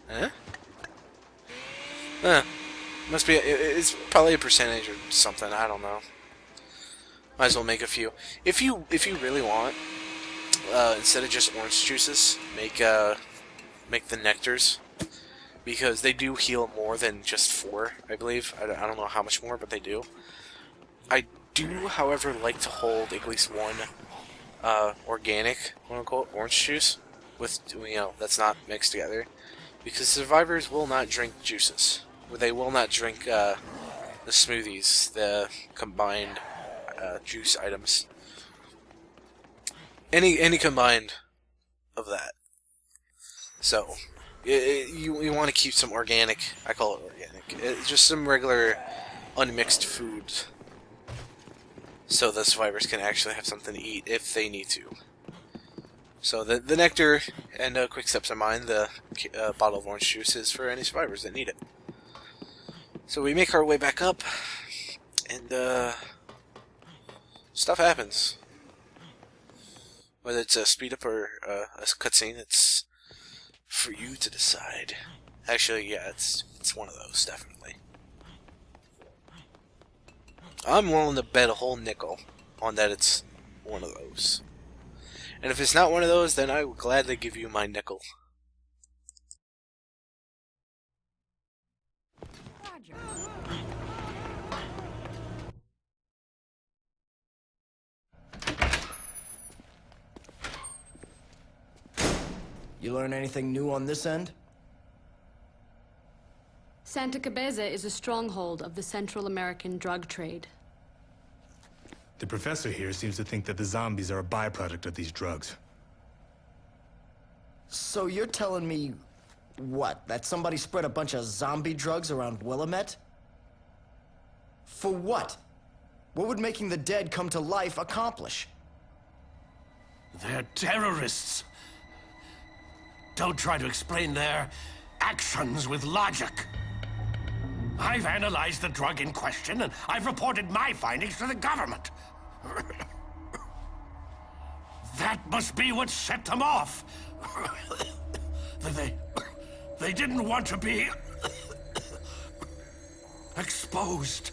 Eh? Eh. Must be. It's probably a percentage or something. I don't know. Might as well make a few. If you really want, instead of just orange juices, make the nectars, because they do heal more than just 4, I believe. I don't know how much more, but they do. I do, however, like to hold at least one organic, quote-unquote, orange juice with, that's not mixed together, because survivors will not drink juices. They will not drink the smoothies, the combined juice items. Any combined of that. So you want to keep some organic. I call it organic. Just some regular unmixed food, so the survivors can actually have something to eat if they need to. So the nectar and quick steps are mine. The bottle of orange juice is for any survivors that need it. So we make our way back up, and stuff happens. Whether it's a speed up or a cutscene, it's for you to decide. Actually, yeah, it's one of those, definitely. I'm willing to bet a whole nickel on that it's one of those. And if it's not one of those, then I would gladly give you my nickel. Roger. You learn anything new on this end? Santa Cabeza is a stronghold of the Central American drug trade. The professor here seems to think that the zombies are a byproduct of these drugs. So you're telling me, what, that somebody spread a bunch of zombie drugs around Willamette? For what? What would making the dead come to life accomplish? They're terrorists. Don't try to explain their actions with logic. I've analyzed the drug in question, and I've reported my findings to the government. That must be what set them off. They didn't want to be exposed.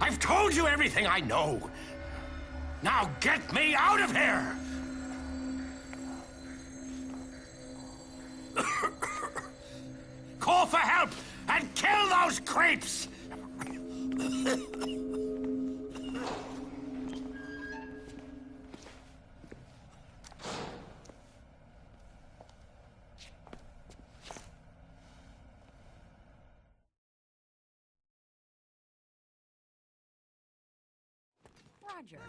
I've told you everything I know. Now get me out of here! Call for help and kill those creeps! Roger.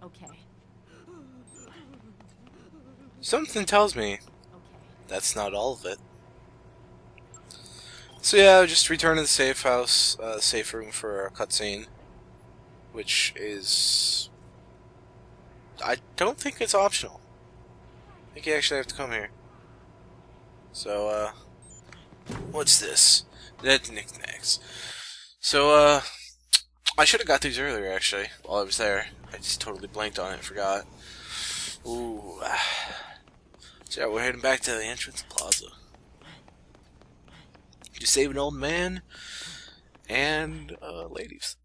Okay. Something tells me Okay. that's not all of it. So yeah, just return to the safe house, safe room for a cutscene, which is... I don't think it's optional. I think you actually have to come here. So, what's this? Dead knickknacks. So, I should have got these earlier, actually, while I was there. I just totally blanked on it and forgot. Ooh. So yeah, we're heading back to the entrance plaza. You save an old man and ladies.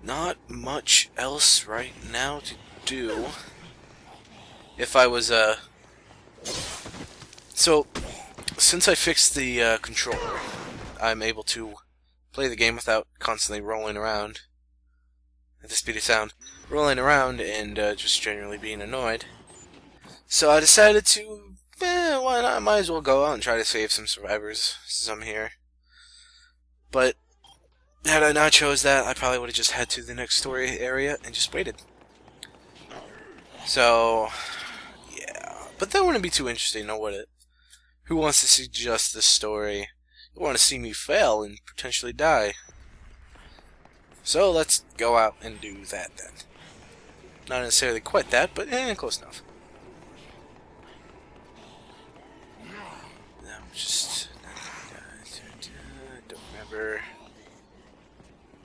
Not much else right now to do. If I was so since I fixed the controller, I'm able to play the game without constantly rolling around at the speed of sound, rolling around and just generally being annoyed. So I decided to, why not? Might as well go out and try to save some survivors since I'm here. But had I not chose that, I probably would have just head to the next story area and just waited. So, yeah. But that wouldn't be too interesting, no, would it? Who wants to see just this story? You want to see me fail and potentially die. So let's go out and do that then. Not necessarily quite that, but close enough. I'm just don't remember.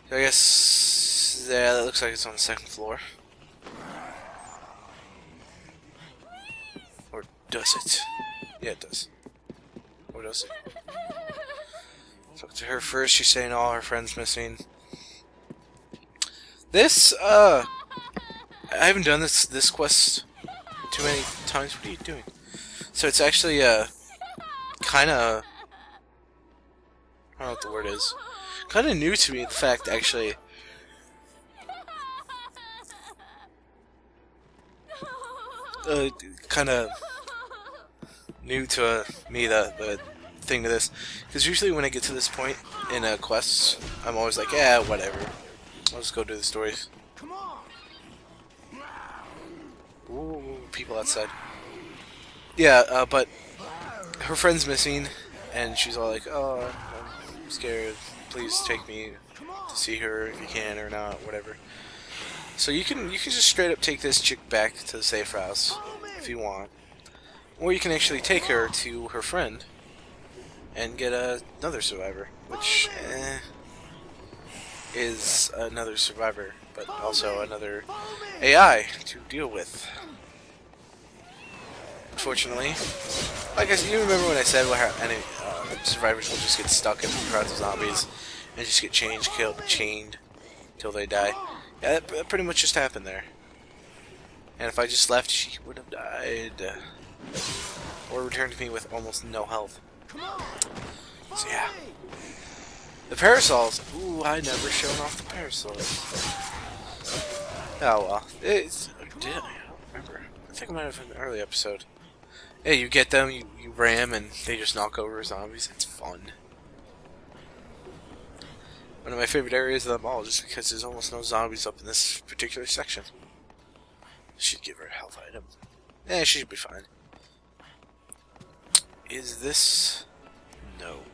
So I guess yeah, that looks like it's on the second floor. Or does it? Yeah, it does. Or does it? Talk to her first. She's saying all her friends missing. This I haven't done this quest too many times. What are you doing? So it's actually kind of, I don't know what the word is. Kind of new to me, the fact actually. Kind of new to me, the thing to this, because usually when I get to this point in quests, I'm always like, yeah, whatever. I'll just go do the stories. Ooh, people outside. Yeah, but her friend's missing, and she's all like, oh, I'm scared. Please take me to see her if you can or not, whatever. So you can just straight up take this chick back to the safe house if you want, or you can actually take her to her friend and get another survivor, which is another survivor, but also another AI to deal with. Unfortunately, like you remember when I said any survivors will just get stuck in crowds of zombies and just get chained till they die. Yeah, that pretty much just happened there. And if I just left, she would have died, or returned to me with almost no health. So yeah, the parasols. Ooh, I never shown off the parasols. Oh well, it's I don't remember. I think I might have in an early episode. Yeah, you get them, you ram, and they just knock over zombies. It's fun. One of my favorite areas of them all, just because there's almost no zombies up in this particular section. Should give her a health item. Yeah, she should be fine. Is this... No.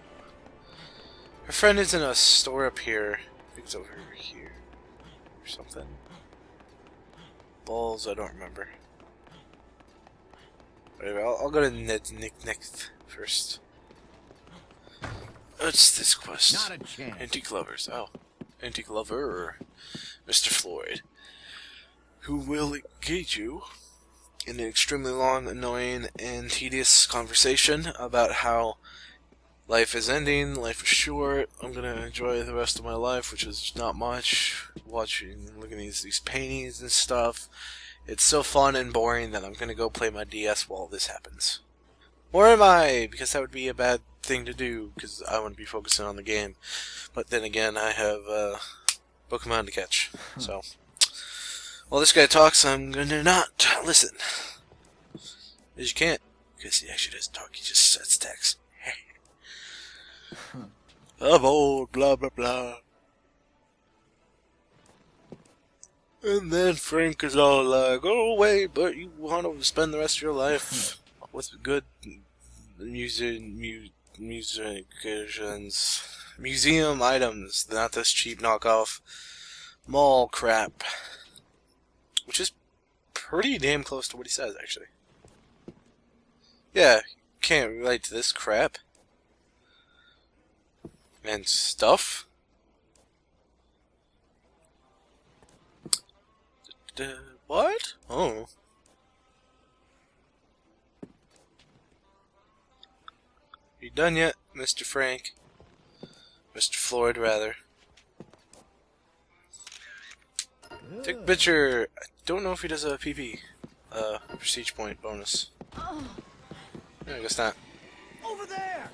Her friend is in a store up here. I think it's over here. Or something. Balls, I don't remember. Whatever, I'll go to Nick first. What's this quest? Not a chance. Antique lovers. Oh. Antique lover, Mr. Floyd, who will engage you in an extremely long, annoying, and tedious conversation about how life is ending, life is short, I'm gonna enjoy the rest of my life, which is not much, looking at these paintings and stuff. It's so fun and boring that I'm gonna go play my DS while this happens. Or am I? Because that would be a bad thing to do, because I want to be focusing on the game. But then again, I have Pokemon to catch, so... While this guy talks, I'm gonna not listen. Because you can't. Because he actually doesn't talk, he just sets text. Of old, blah blah blah. And then Frank is all like, oh wait, but you want to spend the rest of your life with good museum items, not this cheap knockoff mall crap. Which is pretty damn close to what he says, actually. Yeah, can't relate to this crap. And stuff. What? Oh. You done yet, Mr. Frank? Mr. Floyd, rather. Take a picture. I don't know if he does a PP. Prestige point bonus. I guess not. Over there.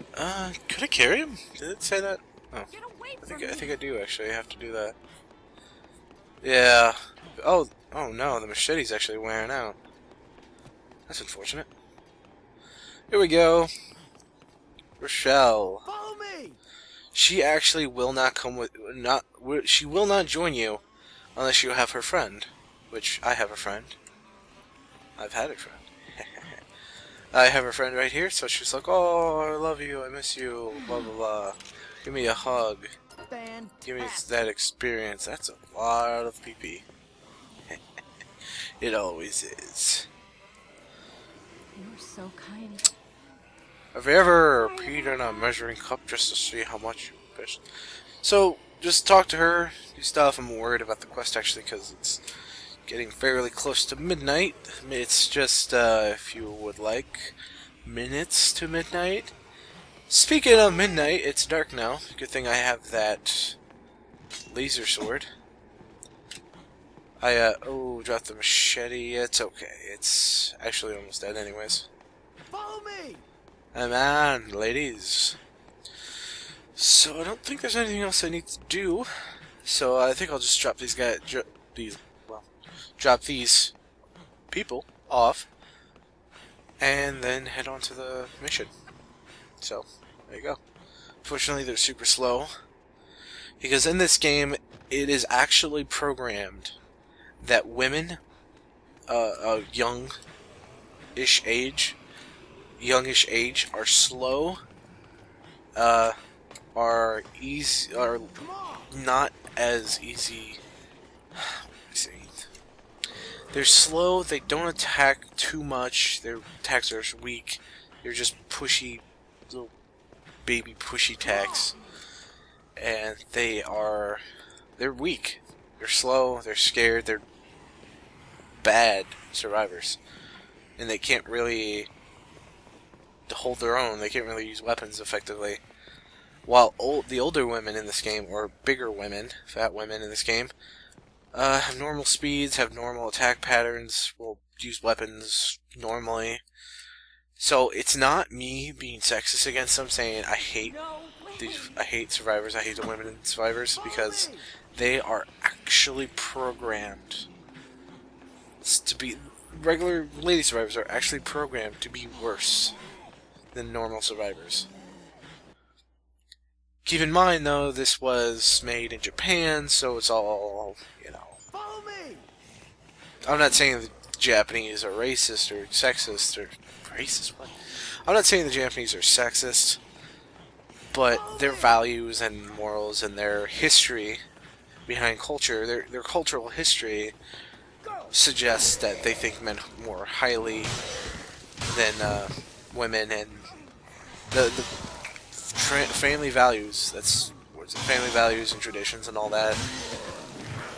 Could I carry him? Did it say that? Oh. Get away I think I do actually. I have to do that. Yeah. Oh no, the machete's actually wearing out. That's unfortunate. Here we go. Rochelle. Follow me. She actually will not come with she will not join you unless you have her friend, which I have a friend. I've had a friend. I have her friend right here, so she's like, "Oh, I love you, I miss you, blah blah blah. Give me a hug." Give me that experience. That's a lot of PP. It always is. You're so kind. Have you ever peed in a measuring cup just to see how much you fished? So, just talk to her, do stuff. I'm worried about the quest actually because it's getting fairly close to midnight. It's just, if you would like, minutes to midnight. Speaking of midnight, it's dark now. Good thing I have that laser sword. Oh, dropped the machete. It's okay. It's actually almost dead anyways. Follow me! Come on, ladies. So I don't think there's anything else I need to do. So I think I'll just drop these guys, drop these people off, and then head on to the mission. So there you go. Fortunately, they're super slow because in this game, it is actually programmed that women, youngish age, are slow, are not as easy. Let's see. They're slow. They don't attack too much. Their attacks are weak. They're just pushy, little baby pushy attacks, and they're weak. They're slow. They're scared. They're bad survivors, and they can't really hold their own. They can't really use weapons effectively. While the older women in this game, or bigger women, fat women in this game, have normal speeds, have normal attack patterns, will use weapons normally. So it's not me being sexist against them, saying I hate survivors, I hate the women in survivors, because they are actually programmed to be, regular lady survivors are actually programmed to be worse than normal survivors. Keep in mind, though, this was made in Japan, so it's all, you know. Follow me! I'm not saying the Japanese are racist or sexist or racist. What? I'm not saying the Japanese are sexist, but their values and morals and their history behind culture, their cultural history, suggests that they think men more highly than women, and the family values, that's words, family values and traditions and all that,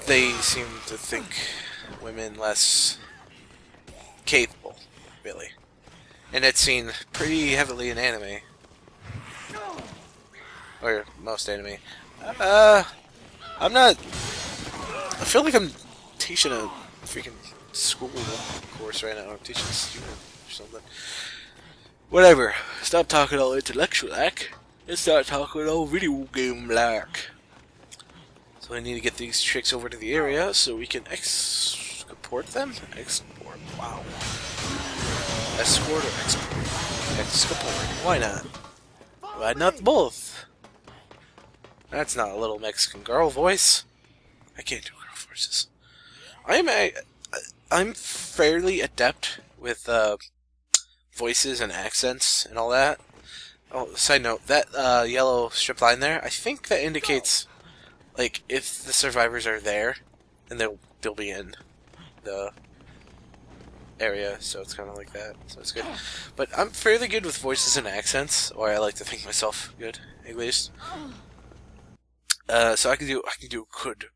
they seem to think women less capable, really. And it's seen pretty heavily in anime. Or most anime. I'm not... I feel like I'm teaching a freaking school course right now. I'm teaching a student or something. Whatever. Stop talking all intellectual-like. And start talking all video game-like. So I need to get these chicks over to the area so we can export them? Export. Wow. Escort or export? Export. Why not? Why not both? That's not a little Mexican girl voice. I can't do girl voices. I'm fairly adept with voices and accents and all that. Oh, side note, that yellow strip line there, I think that indicates, like, if the survivors are there, then they'll be in the area, so it's kind of like that, so it's good. But I'm fairly good with voices and accents, or I like to think myself good, at least. So I can do a good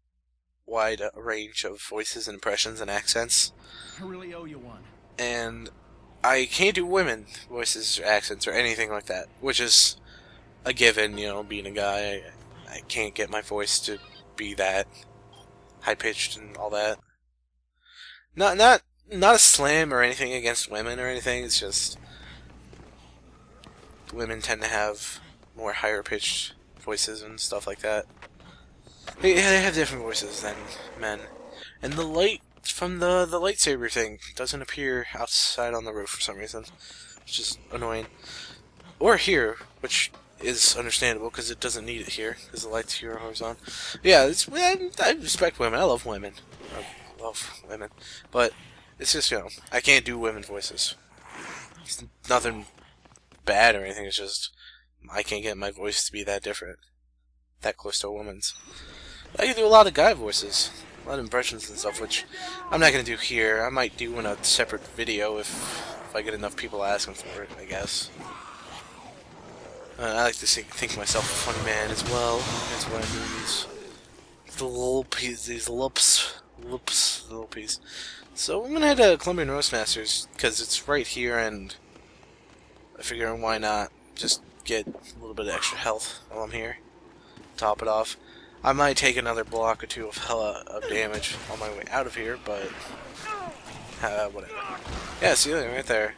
wide range of voices and impressions and accents. I really owe you one. And I can't do women voices or accents or anything like that, which is a given, you know, being a guy. I can't get my voice to be that high-pitched and all that. Not a slam or anything against women or anything, it's just women tend to have more higher-pitched voices and stuff like that. They have different voices than men. And the light from the lightsaber thing doesn't appear outside on the roof for some reason, which is annoying. Or here, which is understandable because it doesn't need it here because the lights here are always on. Yeah, I respect women. I love women. I love women, but it's just, you know, I can't do women voices. It's nothing bad or anything. It's just I can't get my voice to be that different. that close to a woman's. I can do a lot of guy voices, a lot of impressions and stuff, which I'm not going to do here. I might do in a separate video if I get enough people asking for it, I guess. I like to think myself a funny man as well. That's why I'm doing these little pieces, these little piece. So I'm gonna head to Colombian Roastmasters because it's right here, and I figure why not just get a little bit of extra health while I'm here. Top it off. I might take another block or two of damage on my way out of here, but whatever. Yeah, see that right there.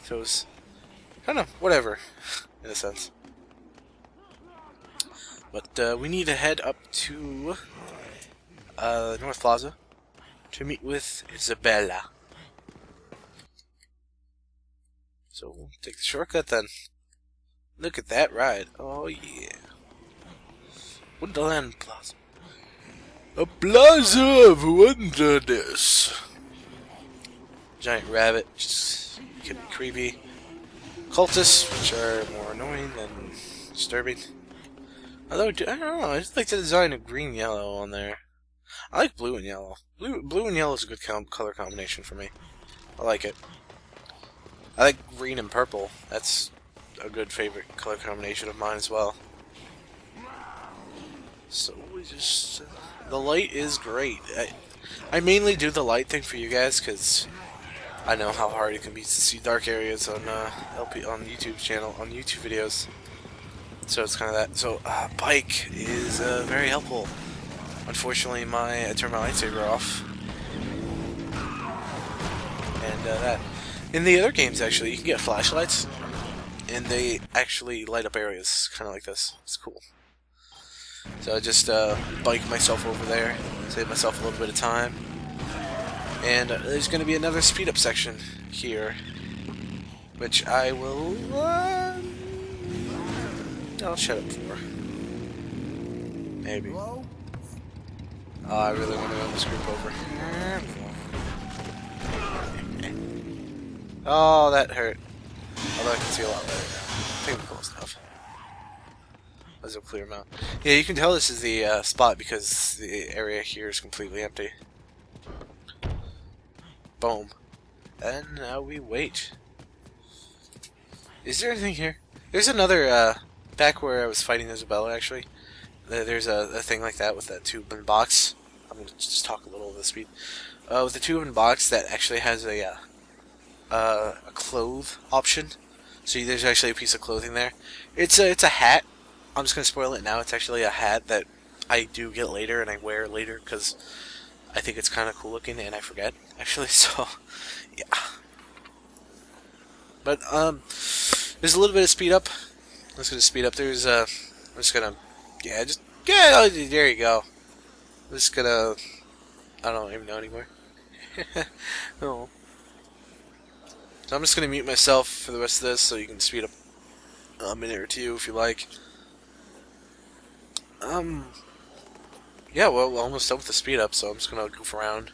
So it's kind of whatever in a sense. But we need to head up to North Plaza to meet with Isabella. So we'll take the shortcut then. Look at that ride. Oh yeah. Wonderland Plaza. A plaza of wonderness. Giant rabbit, just can be creepy. Cultists, which are more annoying than disturbing. Although, I don't know, I just like the design of green and yellow on there. I like blue and yellow. Blue and yellow is a good color combination for me. I like it. I like green and purple. That's a good favorite color combination of mine as well. So we just... the light is great. I mainly do the light thing for you guys because I know how hard it can be to see dark areas on YouTube channel, on YouTube videos. So it's kind of that. So bike is very helpful. Unfortunately, I turned my lightsaber off, and that. In the other games, actually, you can get flashlights, and they actually light up areas, kind of like this. It's cool. So I just bike myself over there, save myself a little bit of time, and there's going to be another speed up section here, which I will. I'll shut up for. Maybe. Oh, I really want to run this group over. Oh, that hurt. Although I can see a lot better now. I think we're close enough. There's a clear amount. Yeah, you can tell this is the spot because the area here is completely empty. Boom. And now we wait. Is there anything here? There's another, back where I was fighting Isabella, actually. There's a thing like that with that tube and box. I'm going to just talk a little of the speed. With the tube and box that actually has a clothes option. So there's actually a piece of clothing there. It's a hat. I'm just going to spoil it now. It's actually a hat that I do get later and I wear later because I think it's kind of cool looking and I forget, actually. So, yeah. But, there's a little bit of speed up. Let's go to speed up. There's, I'm just going to, yeah, there you go. I'm just going to, I don't even know anymore. Oh. So I'm just going to mute myself for the rest of this so you can speed up a minute or two if you like. Yeah, well, we're almost done with the speed up, so I'm just going to goof around.